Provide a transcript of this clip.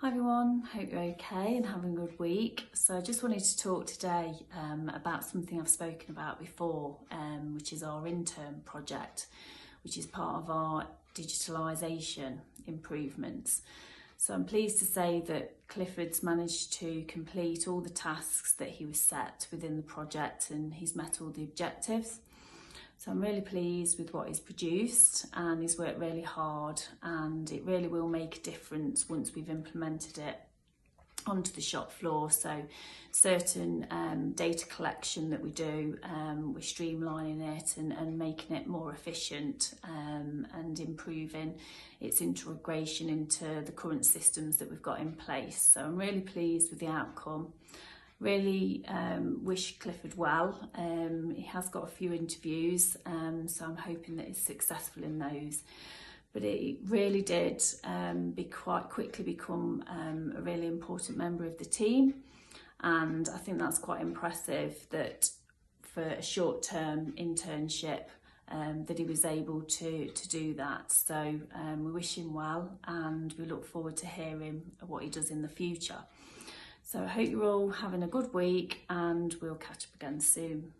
Hi everyone, hope you're okay and having a good week. So I just wanted to talk today about something I've spoken about before, which is our intern project, which is part of our digitalisation improvements. So I'm pleased to say that Clifford's managed to complete all the tasks that he was set within the project and he's met all the objectives. So I'm really pleased with what he's produced, and he's worked really hard, and it really will make a difference once we've implemented it onto the shop floor. So certain data collection that we do, we're streamlining it and making it more efficient and improving its integration into the current systems that we've got in place. So I'm really pleased with the outcome. Really wish Clifford well. He has got a few interviews, so I'm hoping that he's successful in those. But it really did quite quickly become a really important member of the team, and I think that's quite impressive that for a short-term internship that he was able to do that. So we wish him well, and we look forward to hearing what he does in the future. So I hope you're all having a good week, and we'll catch up again soon.